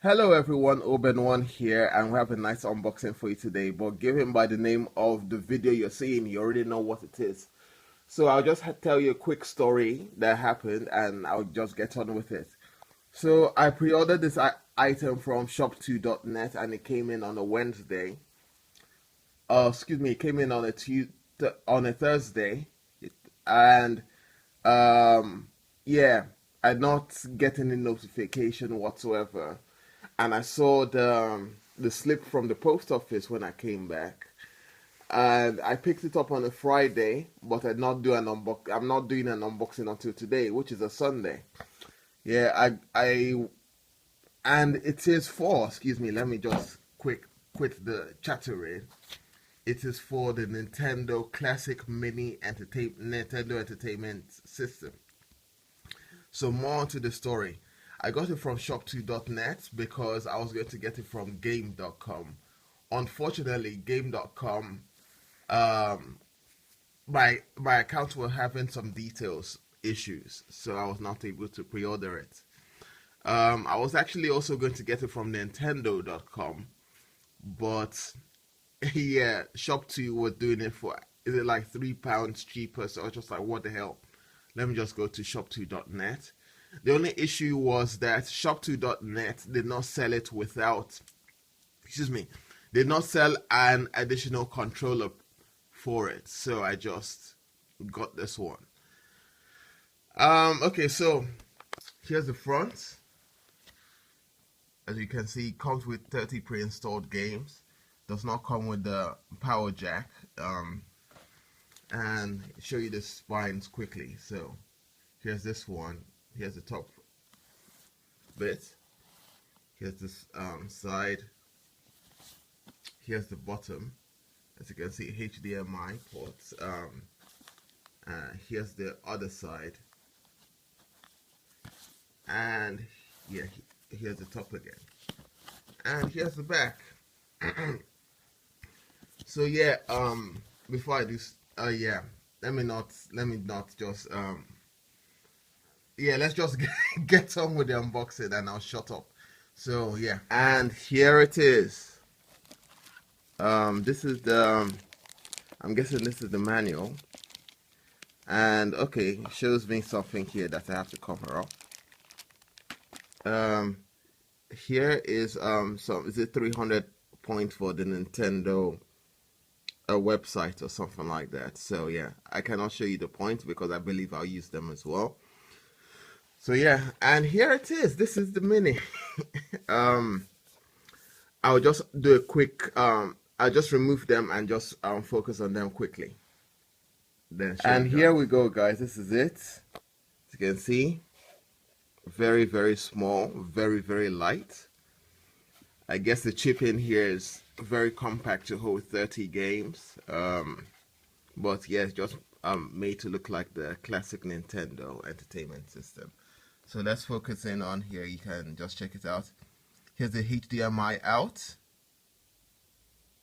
Hello everyone, Oben1 here, and we have a nice unboxing for you today, but given by the name of the video you're seeing, you already know what it is. So I'll just tell you a quick story that happened and I'll just get on with it. So I pre-ordered this item from shop2.net and it came in on a Wednesday. Excuse me, it came in on a Thursday. And um yeah, I not get any notification whatsoever, and I saw the slip from the post office when I came back, and I picked it up on a Friday, but I'm not doing an unboxing until today, which is a Sunday. Yeah, I and it is for, excuse me, let me just quit the chattering. It is for the Nintendo Classic Nintendo Entertainment System. So more to the story. I got it from shop2.net because I was going to get it from game.com. Unfortunately, game.com, um, my account was having some details issues, so I was not able to pre-order it. I was actually also going to get it from Nintendo.com, but yeah, Shop2 was doing it for, is it like £3 cheaper? So I was just like, what the hell? Let me just go to shop2.net. The only issue was that shop2.net did not sell it without, excuse me, did not sell an additional controller for it. So I just got this one. Okay, so here's the front. As you can see, it comes with 30 pre-installed games. Does not come with the power jack. And show you the spines quickly. So here's this one. Here's the top bit. Here's this side. Here's the bottom. As you can see, HDMI ports. Here's the other side. And yeah, here's the top again. And here's the back. So yeah, before I do, yeah, let me not just yeah, let's just get on with the unboxing and I'll shut up. So yeah, and here it is. This is the, I'm guessing this is the manual. And okay, it shows me something here that I have to cover up. Here is is it 300 points for the Nintendo website or something like that. So yeah, I cannot show you the points because I believe I'll use them as well. So yeah, and here it is. This is the mini. I'll just do a quick I'll just remove them and just focus on them quickly. Then and here we go, guys. This is it. As you can see, very, very small, very, very light. I guess the chip in here is very compact to hold 30 games. But yeah, it's just made to look like the classic Nintendo Entertainment System. So let's focus in on here. You can just check it out. Here's the HDMI out,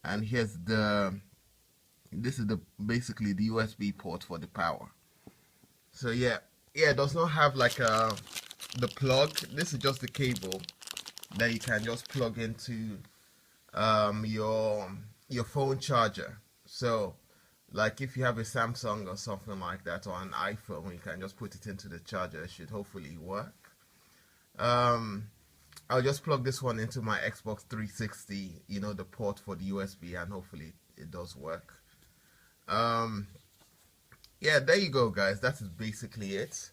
and here's this is basically the USB port for the power. So yeah, it does not have like the plug. This is just the cable that you can just plug into your phone charger. So like if you have a Samsung or something like that, or an iPhone, you can just put it into the charger. It should hopefully work. I'll just plug this one into my Xbox 360, you know, the port for the USB, and hopefully it does work. Yeah, there you go, guys. That is basically it.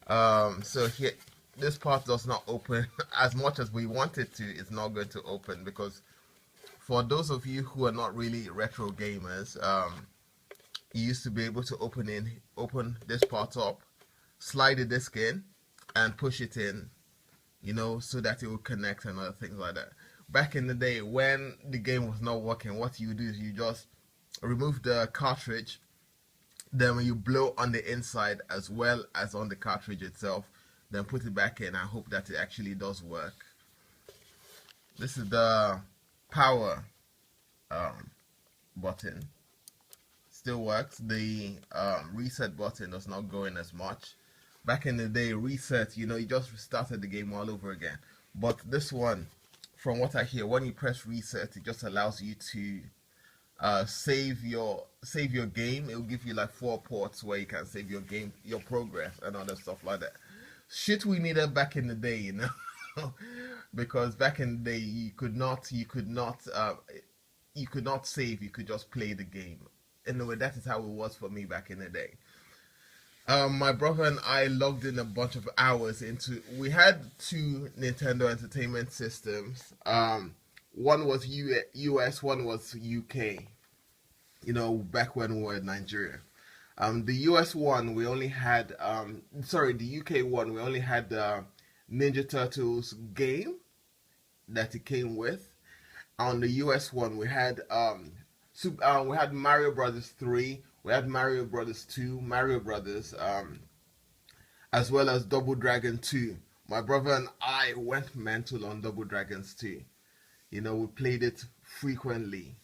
So here, this part does not open as much as we want it to. It's not going to open because for those of you who are not really retro gamers, you used to be able to open this part up, slide the disc in, and push it in, you know, so that it will connect and other things like that. Back in the day when the game was not working, what you do is you just remove the cartridge, then when you blow on the inside as well as on the cartridge itself, then put it back in and hope that it actually does work. This is the power button. Still works. The reset button does not go in as much. Back in the day, reset, you know, you just restarted the game all over again. But this one, from what I hear, when you press reset, it just allows you to save your game. It will give you like 4 ports where you can save your game, your progress, and other stuff like that. Shit, we needed back in the day, you know, because back in the day you could not save. You could just play the game. Anyway, that is how it was for me back in the day. My brother and I logged in a bunch of hours into. We had two Nintendo Entertainment Systems. One was US, one was UK. You know, back when we were in Nigeria. The US one, we only had. Sorry, the UK one, we only had the Ninja Turtles game that it came with. On the US one, we had Mario Brothers 3, we had Mario Brothers 2, Mario Brothers, as well as Double Dragon 2. My brother and I went mental on Double Dragons 2. You know, we played it frequently.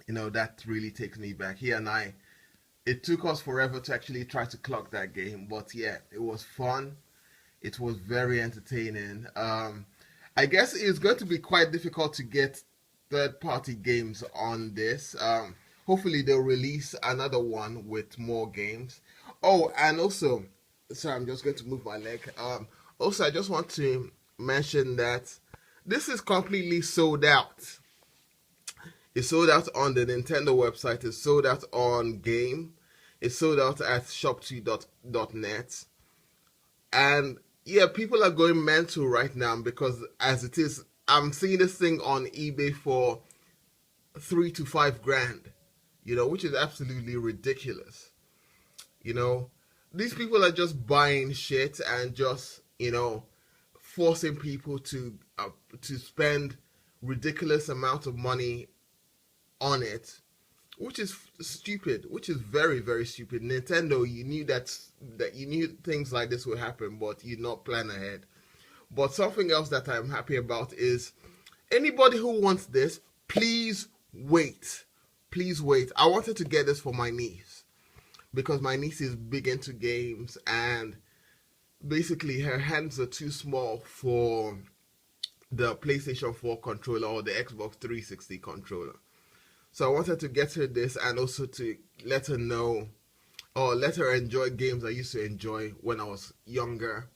You know, that really takes me back. He and I, it took us forever to actually try to clock that game, but yeah, it was fun. It was very entertaining. I guess it's going to be quite difficult to get third-party games on this. Hopefully, they'll release another one with more games. Oh, and also, sorry, I'm just going to move my leg. Also, I just want to mention that this is completely sold out. It's sold out on the Nintendo website. It's sold out on Game. It's sold out at shop2.net. And yeah, people are going mental right now because as it is, I'm seeing this thing on eBay for 3 to 5 grand, you know, which is absolutely ridiculous. You know, these people are just buying shit and just, you know, forcing people to spend ridiculous amounts of money on it, which is stupid, which is very, very stupid. Nintendo, you knew that you knew things like this would happen, but you not plan ahead. But something else that I'm happy about is anybody who wants this, please wait. Please wait. I wanted to get this for my niece because my niece is big into games and basically her hands are too small for the PlayStation 4 controller or the Xbox 360 controller. So I wanted to get her this and also to let her know or let her enjoy games I used to enjoy when I was younger.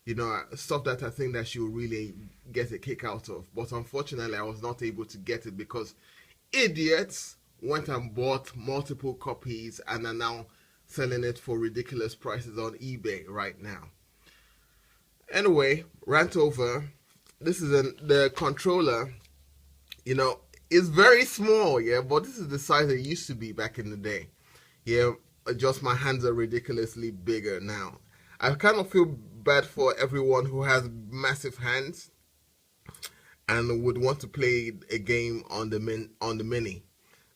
You know, stuff that I think that she will really get a kick out of. But unfortunately, I was not able to get it because idiots went and bought multiple copies and are now selling it for ridiculous prices on eBay right now. Anyway, rant over. This is the controller. You know, it's very small, yeah, but this is the size it used to be back in the day. Yeah, just my hands are ridiculously bigger now. I kind of feel bad for everyone who has massive hands and would want to play a game on the mini.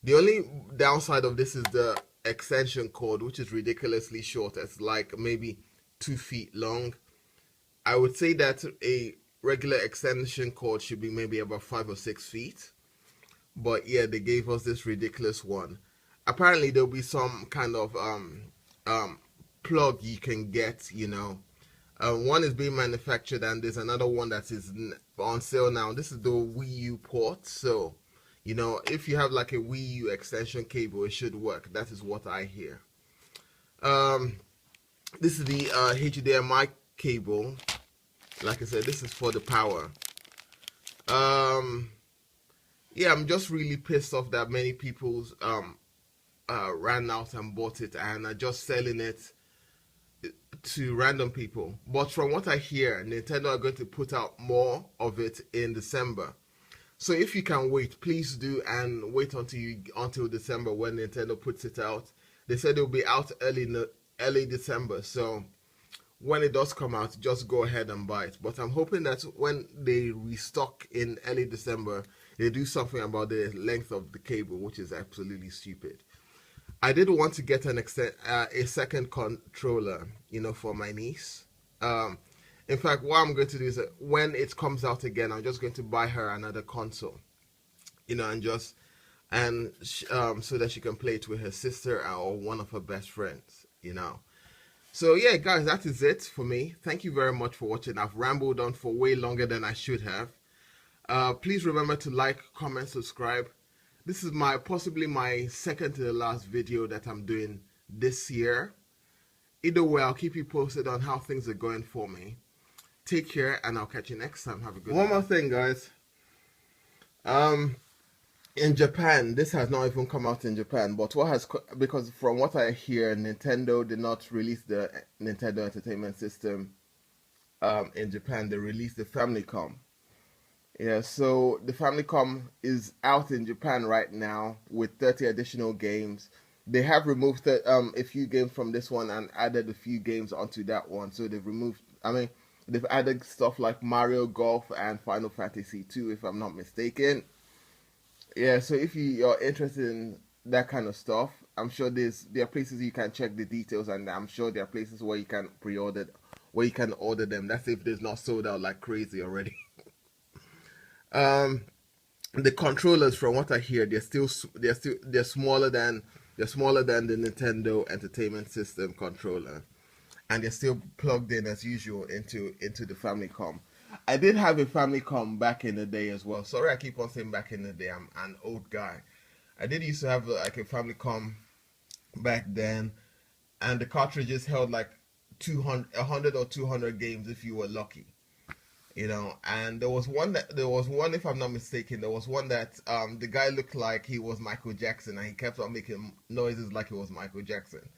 The only downside of this is the extension cord, which is ridiculously short. It's like maybe 2 feet long. I would say that a regular extension cord should be maybe about 5 or 6 feet. But yeah, they gave us this ridiculous one. Apparently, there'll be some kind of plug you can get, you know. One is being manufactured and there's another one that is on sale now. This is the Wii U port. So, you know, if you have like a Wii U extension cable, it should work. That is what I hear. This is the HDMI cable. Like I said, this is for the power. Yeah, I'm just really pissed off that many people ran out and bought it and are just selling it to random people. But from what I hear, Nintendo are going to put out more of it in December. So if you can wait, please do, and wait until December when Nintendo puts it out. They said it will be out early December. So when it does come out, just go ahead and buy it. But I'm hoping that when they restock in early December, they do something about the length of the cable, which is absolutely stupid. I did want to get a second controller, you know, for my niece. In fact, what I'm going to do is that when it comes out again, I'm just going to buy her another console, you know, so that she can play it with her sister or one of her best friends, you know. So yeah, guys, that is it for me. Thank you very much for watching. I've rambled on for way longer than I should have. Please remember to like, comment, subscribe. This is possibly my second to the last video that I'm doing this year. Either way, I'll keep you posted on how things are going for me. Take care, and I'll catch you next time. Have a good one. One more thing, guys. In Japan, this has not even come out in Japan, but because from what I hear, Nintendo did not release the Nintendo Entertainment System in Japan. They released the Famicom. Yeah, so the Famicom is out in Japan right now with 30 additional games. They have removed a few games from this one and added a few games onto that one. So they've added stuff like Mario Golf and Final Fantasy 2, if I'm not mistaken. Yeah, so if you're interested in that kind of stuff, I'm sure there are places you can check the details, and I'm sure there are places where you can order them. That's if there's not sold out like crazy already. The controllers, from what I hear, they're smaller than the Nintendo Entertainment System controller, and they're still plugged in as usual into the Famicom. I did have a Famicom back in the day as well. Sorry, I keep on saying back in the day. I'm an old guy. I did used to have like a Famicom back then, and the cartridges held like 100 or 200 games if you were lucky. And there was one, if I'm not mistaken, there was one that the guy looked like he was Michael Jackson, and he kept on making noises like he was Michael Jackson.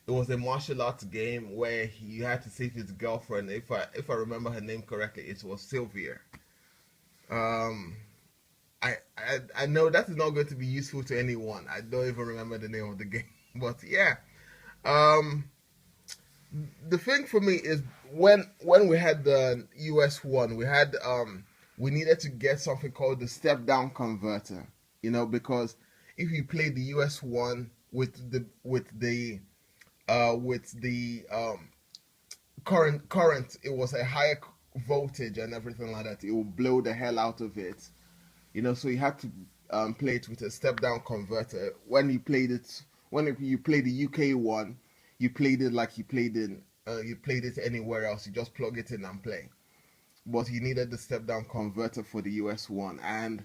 It was a martial arts game where he had to save his girlfriend. If I remember her name correctly, it was Sylvia. I know that is not going to be useful to anyone. I don't even remember the name of the game, but yeah. The thing for me is when we had the US one, we needed to get something called the step down converter. Because if you play the US one with the current, it was a higher voltage and everything like that. It will blow the hell out of it. So you had to play it with a step down converter. When you played the UK one, you played it like you played it anywhere else. You just plug it in and play. But you needed the step down converter for the US one, and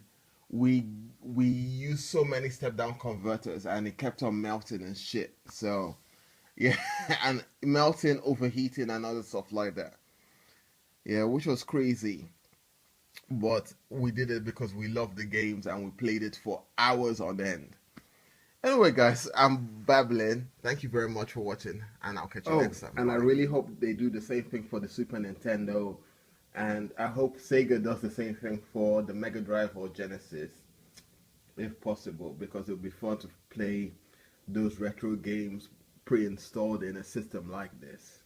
we used so many step down converters, and it kept on melting and shit. So yeah, and melting, overheating, and other stuff like that. Yeah, which was crazy. But we did it because we loved the games and we played it for hours on end. Anyway, guys, I'm babbling. Thank you very much for watching, and I'll catch you next time. And I really hope they do the same thing for the Super Nintendo, and I hope Sega does the same thing for the Mega Drive or Genesis, if possible, because it'll be fun to play those retro games pre-installed in a system like this.